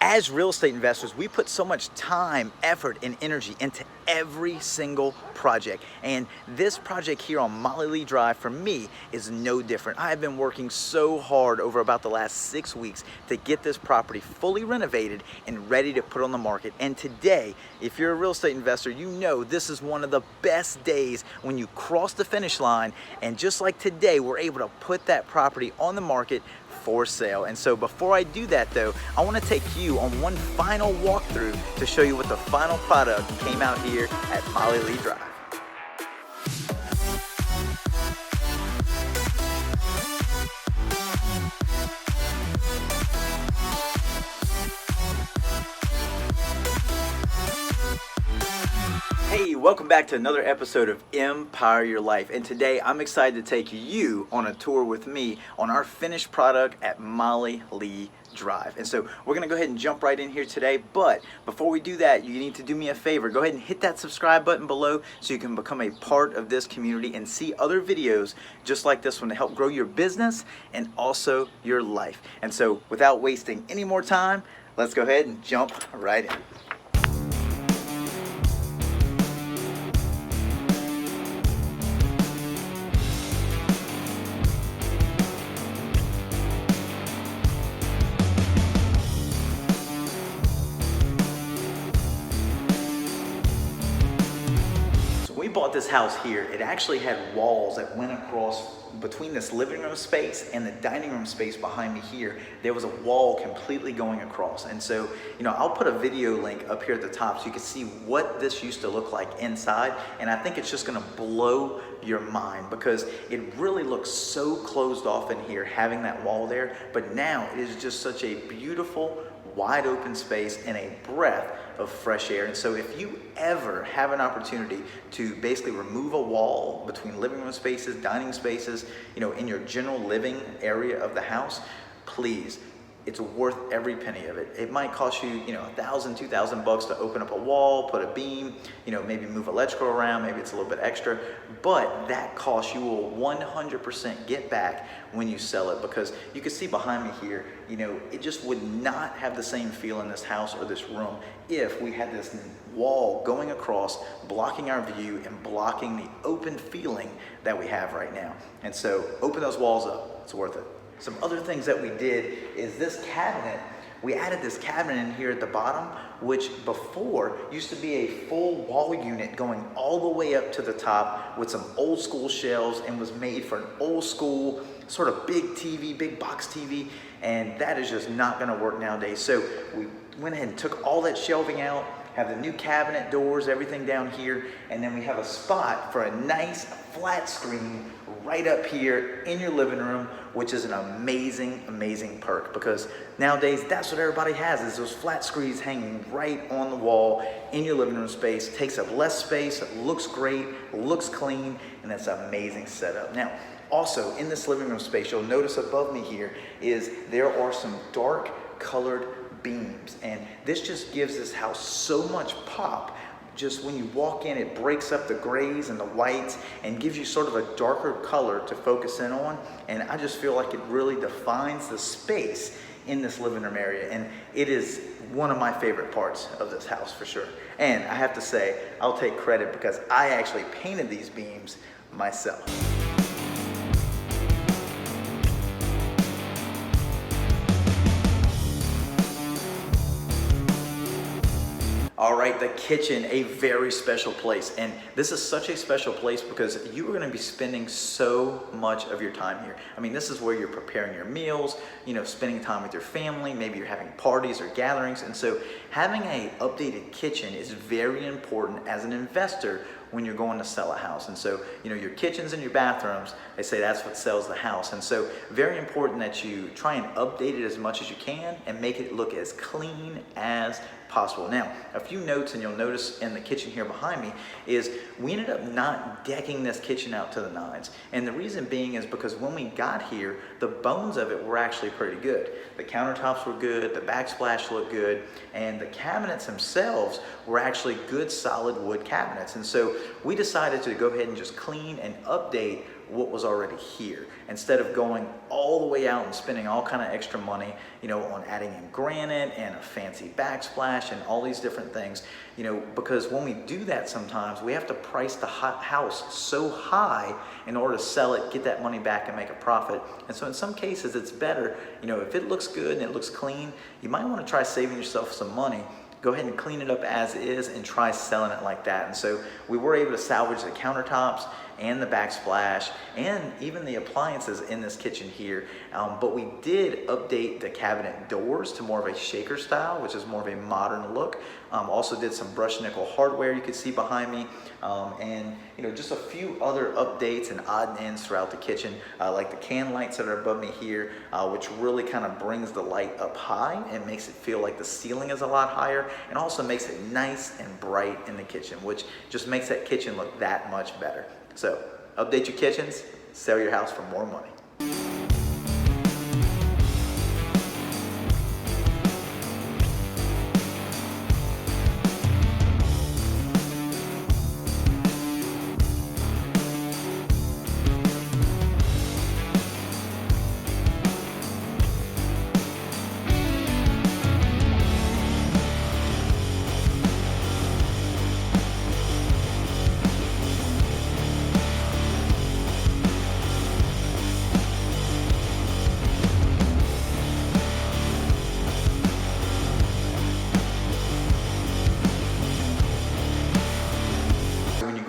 As real estate investors, we put so much time, effort, and energy into every single project. And this project here on Mollylea Drive for me is no different. I have been working so hard over about the last 6 weeks to get this property fully renovated and ready to put on the market. And today, if you're a real estate investor, you know this is one of the best days when you cross the finish line. And just like today, we're able to put that property on the market for sale. And so before I do that though, I want to take you on one final walkthrough to show you what the final product came out here at Mollylea Drive. Hey, welcome back to another episode of Empire Your Life. And today I'm excited to take you on a tour with me on our finished product at Mollylea Drive. And so we're gonna go ahead and jump right in here today. But before we do that, you need to do me a favor. Go ahead and hit that subscribe button below so you can become a part of this community and see other videos just like this one to help grow your business and also your life. And so without wasting any more time, let's go ahead and jump right in. We bought this house here. It actually had walls that went across between this living room space and the dining room space behind me here. There was a wall completely going across. And so, I'll put a video link up here at the top so you can see what this used to look like inside. And I think it's just gonna blow your mind because it really looks so closed off in here having that wall there. But now it is just such a beautiful, wide open space and a breath of fresh air. And so if you ever have an opportunity to basically remove a wall between living room spaces, dining spaces, in your general living area of the house, please, it's worth every penny of it. It might cost you, $1,000, $2,000 to open up a wall, put a beam, maybe move electrical around, maybe it's a little bit extra, but that cost you will 100% get back when you sell it, because you can see behind me here, it just would not have the same feel in this house or this room if we had this wall going across, blocking our view and blocking the open feeling that we have right now. And so open those walls up, it's worth it. Some other things that we did is this cabinet, we added this cabinet in here at the bottom, which before used to be a full wall unit going all the way up to the top with some old school shelves and was made for an old school sort of big TV, big box TV, and that is just not gonna work nowadays. So we went ahead and took all that shelving out, have the new cabinet doors, everything down here, and then we have a spot for a nice flat screen right up here in your living room, which is an amazing, amazing perk because nowadays that's what everybody has is those flat screens hanging right on the wall in your living room space. Takes up less space, looks great, looks clean, and that's an amazing setup. Now, also in this living room space, you'll notice above me here is there are some dark colored beams, and this just gives this house so much pop. Just when you walk in, it breaks up the grays and the whites and gives you sort of a darker color to focus in on, and I just feel like it really defines the space in this living room area, and it is one of my favorite parts of this house for sure. And I have to say, I'll take credit because I actually painted these beams myself. All right, the kitchen, a very special place. And this is such a special place because you are gonna be spending so much of your time here. I mean, this is where you're preparing your meals, spending time with your family, maybe you're having parties or gatherings. And so having an updated kitchen is very important as an investor when you're going to sell a house. And so, your kitchens and your bathrooms, they say that's what sells the house. And so very important that you try and update it as much as you can and make it look as clean as possible. Now, a few notes, and you'll notice in the kitchen here behind me, is we ended up not decking this kitchen out to the nines. And the reason being is because when we got here, the bones of it were actually pretty good. The countertops were good, the backsplash looked good, and the cabinets themselves were actually good solid wood cabinets. And so we decided to go ahead and just clean and update what was already here, instead of going all the way out and spending all kind of extra money, you know, on adding in granite and a fancy backsplash and all these different things, you know, because when we do that, sometimes we have to price the house so high in order to sell it, get that money back, and make a profit. And so in some cases, it's better, you know, if it looks good and it looks clean, you might want to try saving yourself some money. Go ahead and clean it up as is and try selling it like that. And so we were able to salvage the countertops and the backsplash and even the appliances in this kitchen here. But we did update the cabinet doors to more of a shaker style, which is more of a modern look. Also did some brushed nickel hardware you could see behind me. And you know, just a few other updates and odd ends throughout the kitchen, like the can lights that are above me here, which really kind of brings the light up high and makes it feel like the ceiling is a lot higher, and also makes it nice and bright in the kitchen, which just makes that kitchen look that much better. So update your kitchens, sell your house for more money.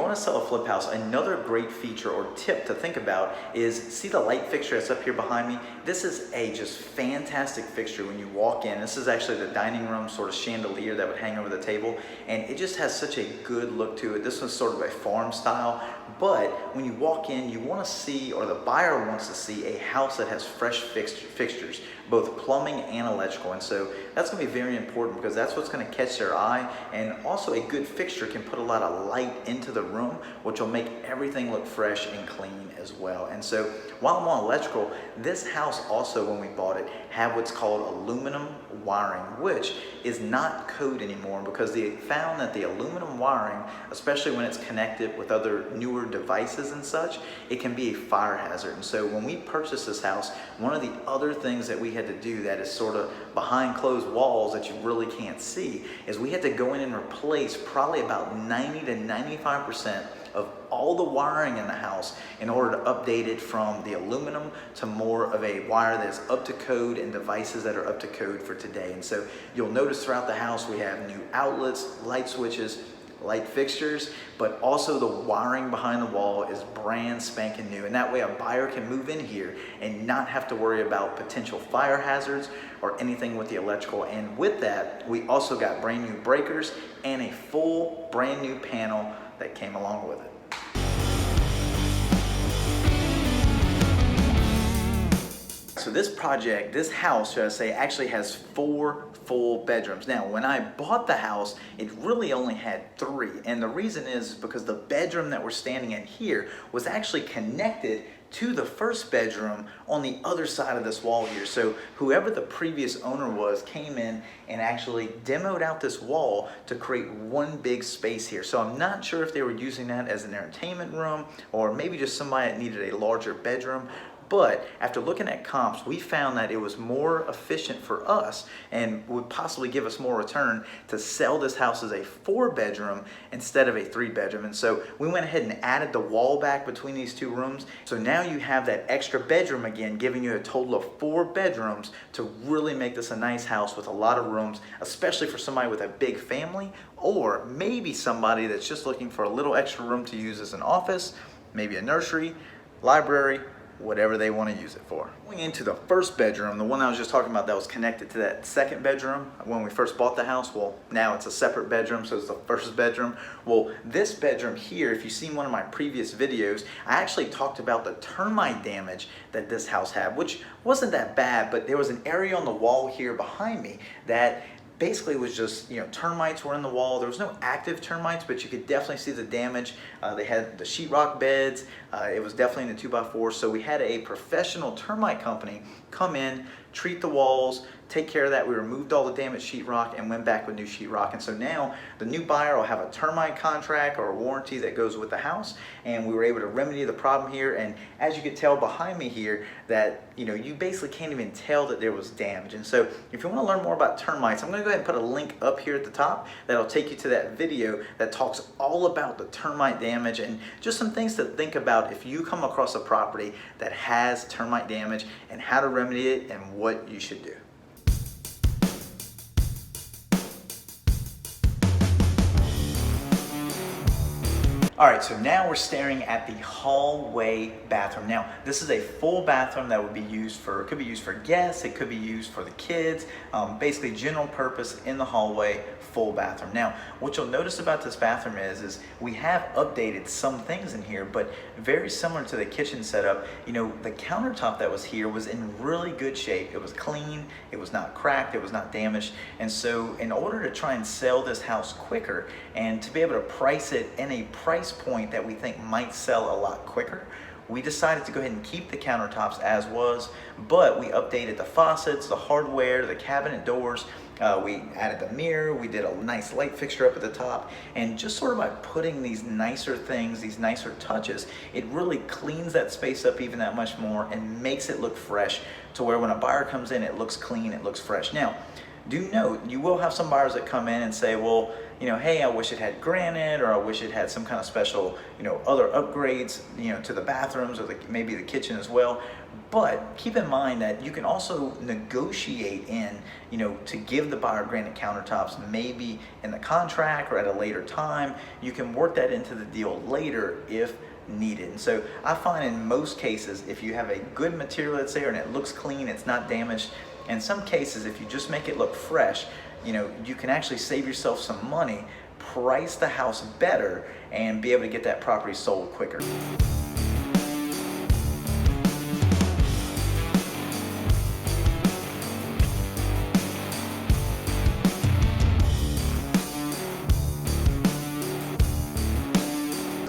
To sell a flip house, another great feature or tip to think about is, see the light fixture that's up here behind me? This is a just fantastic fixture when you walk in. This is actually the dining room sort of chandelier that would hang over the table, and it just has such a good look to it. This was sort of a farm style, but when you walk in, you want to see, or the buyer wants to see, a house that has fresh fixtures, both plumbing and electrical. And so that's going to be very important, because that's what's going to catch their eye. And also, a good fixture can put a lot of light into the room, which will make everything look fresh and clean as well. And so while I'm on electrical, this house also, when we bought it, had what's called aluminum wiring, which is not code anymore, because they found that the aluminum wiring, especially when it's connected with other newer devices and such, it can be a fire hazard. And so when we purchased this house, one of the other things that we had to do that is sort of behind closed walls that you really can't see is we had to go in and replace probably about 90 to 95% of all the wiring in the house in order to update it from the aluminum to more of a wire that's up to code and devices that are up to code for today. And so you'll notice throughout the house we have new outlets, light switches, light fixtures, but also the wiring behind the wall is brand spanking new. And that way a buyer can move in here and not have to worry about potential fire hazards or anything with the electrical. And with that, we also got brand new breakers and a full brand new panel that came along with it. So this project, this house, should I say, actually has 4 full bedrooms. Now, when I bought the house, it really only had 3. And the reason is because the bedroom that we're standing in here was actually connected to the first bedroom on the other side of this wall here. So whoever the previous owner was came in and actually demoed out this wall to create one big space here. So I'm not sure if they were using that as an entertainment room or maybe just somebody that needed a larger bedroom. But after looking at comps, we found that it was more efficient for us and would possibly give us more return to sell this house as a 4-bedroom instead of a 3-bedroom. And so we went ahead and added the wall back between these 2 rooms. So now you have that extra bedroom again, giving you a total of 4 bedrooms to really make this a nice house with a lot of rooms, especially for somebody with a big family, or maybe somebody that's just looking for a little extra room to use as an office, maybe a nursery, library, whatever they want to use it for. Going into the first bedroom, the one I was just talking about that was connected to that second bedroom when we first bought the house, well, now it's a separate bedroom, so it's the first bedroom. Well, this bedroom here, if you've seen one of my previous videos, I actually talked about the termite damage that this house had, which wasn't that bad, but there was an area on the wall here behind me that basically was just, you know, termites were in the wall. There was no active termites, but you could definitely see the damage. They had the sheetrock beds. It was definitely in the 2x4. So we had a professional termite company come in, treat the walls, take care of that. We removed all the damaged sheetrock and went back with new sheetrock. And so now the new buyer will have a termite contract or a warranty that goes with the house, and we were able to remedy the problem here. And as you can tell behind me here, that you basically can't even tell that there was damage. And so if you want to learn more about termites, I'm going to go ahead and put a link up here at the top that'll take you to that video that talks all about the termite damage and just some things to think about if you come across a property that has termite damage and how to remedy it and what you should do. All right, so now we're staring at the hallway bathroom. Now, this is a full bathroom that would be used for, it could be used for guests, it could be used for the kids, basically general purpose in the hallway, full bathroom. Now, what you'll notice about this bathroom is we have updated some things in here, but very similar to the kitchen setup, the countertop that was here was in really good shape. It was clean, it was not cracked, it was not damaged. And so in order to try and sell this house quicker and to be able to price it in a price point that we think might sell a lot quicker, we decided to go ahead and keep the countertops as was, but we updated the faucets, the hardware, the cabinet doors. We added the mirror, we did a nice light fixture up at the top, and just sort of by putting these nicer things, these nicer touches, it really cleans that space up even that much more and makes it look fresh to where when a buyer comes in, it looks clean, it looks fresh. Now, do note, you will have some buyers that come in and say, well, hey, I wish it had granite, or I wish it had some kind of special, other upgrades, to the bathrooms or maybe the kitchen as well. But keep in mind that you can also negotiate in, to give the buyer granite countertops maybe in the contract or at a later time. You can work that into the deal later if needed. And so I find in most cases, if you have a good material that's there and it looks clean, it's not damaged, in some cases, if you just make it look fresh, you can actually save yourself some money, price the house better, and be able to get that property sold quicker.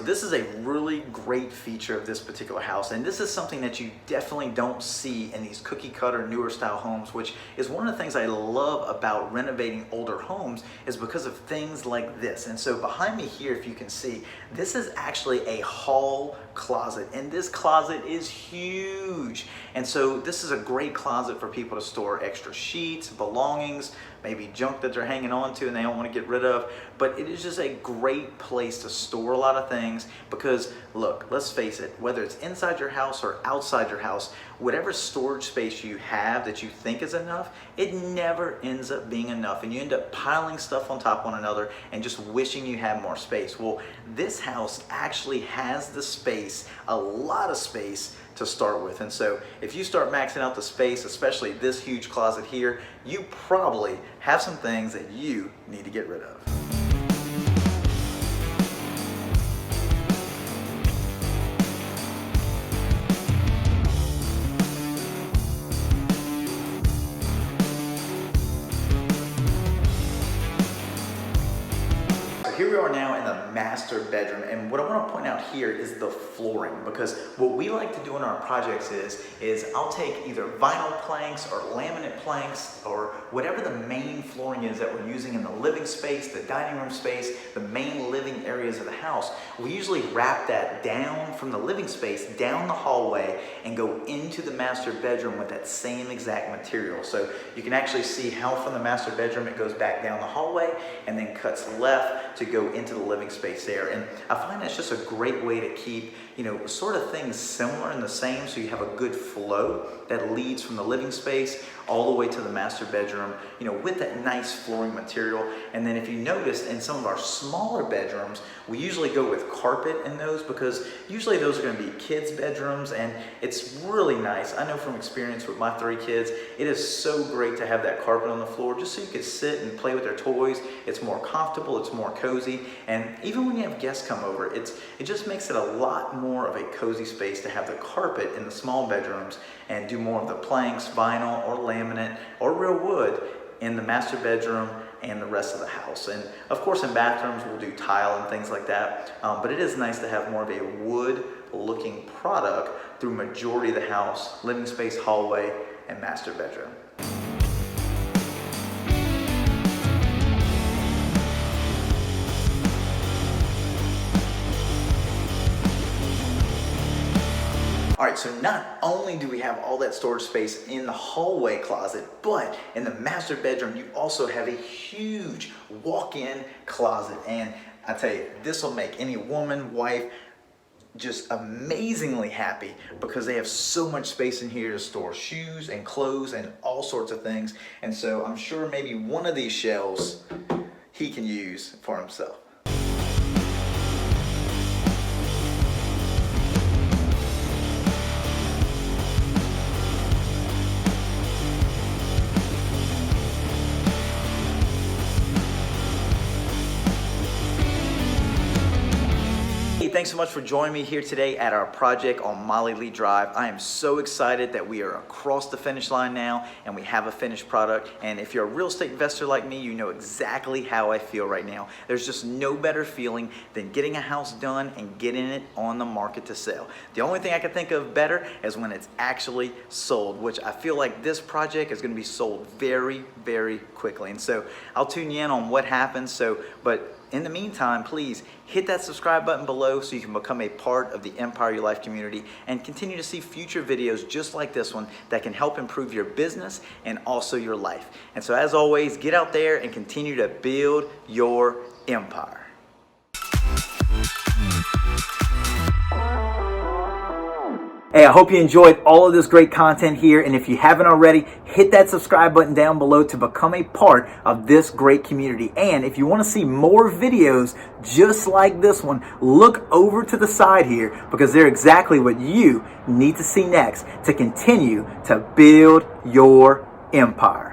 This is a really great feature of this particular house, and this is something that you definitely don't see in these cookie cutter newer style homes, which is one of the things I love about renovating older homes, is because of things like this. And so behind me here, if you can see, this is actually a hall closet, and this closet is huge. And so this is a great closet for people to store extra sheets, belongings, maybe junk that they're hanging on to and they don't want to get rid of. But it is just a great place to store a lot of things, because look, let's face it, whether it's inside your house or outside your house, whatever storage space you have that you think is enough, it never ends up being enough, and you end up piling stuff on top of one another and just wishing you had more space. Well, this house actually has the space, a lot of space to start with. And so if you start maxing out the space, especially this huge closet here, you probably have some things that you need to get rid of. Here we are now in the master bedroom, and what I want to point out here is the flooring, because what we like to do in our projects is I'll take either vinyl planks or laminate planks or whatever the main flooring is that we're using in the living space, the dining room space, the main living areas of the house. We usually wrap that down from the living space down the hallway and go into the master bedroom with that same exact material. So you can actually see how from the master bedroom it goes back down the hallway and then cuts left to go into the living space there. And I find that's just a great way to keep, sort of things similar and the same, so you have a good flow that leads from the living space all the way to the master bedroom, with that nice flooring material. And then if you notice, in some of our smaller bedrooms, we usually go with carpet in those, because usually those are going to be kids' bedrooms, and it's really nice. I know from experience with my 3 kids, it is so great to have that carpet on the floor just so you can sit and play with their toys. It's more comfortable, it's more cozy, and even when you have guests come over, it just makes it a lot more of a cozy space to have the carpet in the small bedrooms and do more of the planks, vinyl, or laminate, or real wood in the master bedroom and the rest of the house. And of course in bathrooms we'll do tile and things like that, but it is nice to have more of a wood looking product through majority of the house, living space, hallway, and master bedroom. so not only do we have all that storage space in the hallway closet, but in the master bedroom, you also have a huge walk-in closet. And I tell you, this will make any woman, wife, just amazingly happy because they have so much space in here to store shoes and clothes and all sorts of things. And so I'm sure maybe one of these shelves he can use for himself. Thanks so much for joining me here today at our project on Mollylea Drive. I am so excited that we are across the finish line now and we have a finished product. And if you're a real estate investor like me, you know exactly how I feel right now. There's just no better feeling than getting a house done and getting it on the market to sell. The only thing I can think of better is when it's actually sold, which I feel like this project is going to be sold very, very quickly. And so I'll tune you in on what happens. But in the meantime, please hit that subscribe button below so you can become a part of the Empire Your Life community and continue to see future videos just like this one that can help improve your business and also your life. And so as always, get out there and continue to build your empire. Hey, I hope you enjoyed all of this great content here, and if you haven't already, hit that subscribe button down below to become a part of this great community. And if you want to see more videos just like this one, look over to the side here because they're exactly what you need to see next to continue to build your empire.